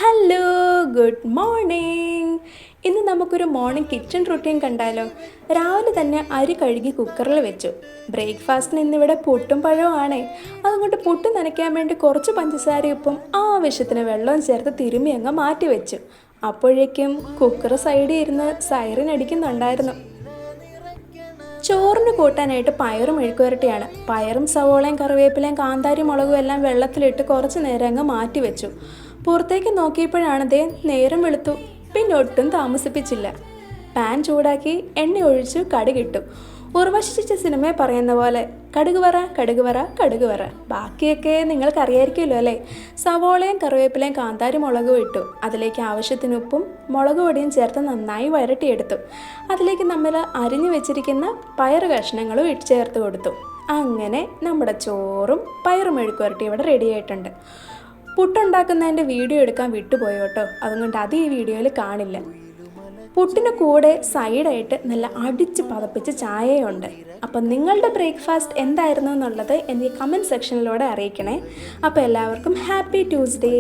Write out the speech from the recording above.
Hello, good morning. ഇന്ന് നമുക്കൊരു morning kitchen routine കണ്ടാലോ? രാവിലെ തന്നെ അരി കഴുകി കുക്കറിൽ വെച്ചു. ബ്രേക്ക്ഫാസ്റ്റിന് ഇന്നിവിടെ പുട്ടും പഴവും ആണേ. അതുകൊണ്ട് പുട്ട് നനയ്ക്കാൻ വേണ്ടി കുറച്ച് പഞ്ചസാര ഉപ്പും ആവശ്യത്തിന് വെള്ളവും ചേർത്ത് തിരുമ്മി അങ്ങ് മാറ്റി വെച്ചു. അപ്പോഴേക്കും കുക്കർ സൈഡിൽ ഇരുന്ന് സൈറൻ അടിക്കുന്നുണ്ടായിരുന്നു. ചോറിന് കൂട്ടാനായിട്ട് പയറും മെഴുക്കുവരട്ടിയാണ്. പയറും സവോളയും കറിവേപ്പിലയും കാന്താരി മുളകും എല്ലാം വെള്ളത്തിലിട്ട് കുറച്ച് നേരം അങ്ങ് മാറ്റി വെച്ചു. പുറത്തേക്ക് നോക്കിയപ്പോഴാണ് ദേ നേരം വെളുത്തു. പിന്നെ ഒട്ടും താമസിപ്പിച്ചില്ല. പാൻ ചൂടാക്കി എണ്ണ ഒഴിച്ചു കടുകിട്ടു. ഉർവശിച്ച സിനിമയെ പറയുന്ന പോലെ കടുക് വറ കടുക് വറ കടുക് വറ. ബാക്കിയൊക്കെ നിങ്ങൾക്കറിയായിരിക്കുമല്ലോ അല്ലേ? സവോളയും കറിവേപ്പിലയും കാന്താരി മുളകും ഇട്ടു. അതിലേക്ക് ആവശ്യത്തിന് ഉപ്പും മുളക് പൊടിയും ചേർത്ത് നന്നായി വരട്ടിയെടുത്തു. അതിലേക്ക് നമ്മൾ അരിഞ്ഞു വെച്ചിരിക്കുന്ന പയറ് കഷ്ണങ്ങളും ചേർത്ത് കൊടുത്തു. അങ്ങനെ നമ്മുടെ ചോറും പയറും മെഴുക്കുവരട്ടി ഇവിടെ റെഡി ആയിട്ടുണ്ട്. പുട്ടുണ്ടാക്കുന്നതിൻ്റെ വീഡിയോ എടുക്കാൻ വിട്ടുപോയോ കേട്ടോ, അതുകൊണ്ട് അത് ഈ വീഡിയോയിൽ കാണില്ല. പുട്ടിന് കൂടെ സൈഡായിട്ട് നല്ല അടിച്ച് പതപ്പിച്ച് ചായയുണ്ട്. അപ്പം നിങ്ങളുടെ ബ്രേക്ക്ഫാസ്റ്റ് എന്തായിരുന്നു എന്നുള്ളത് എനിക്ക് കമൻറ്റ് സെക്ഷനിലൂടെ അറിയിക്കണേ. അപ്പോൾ എല്ലാവർക്കും ഹാപ്പി ട്യൂസ്ഡേ.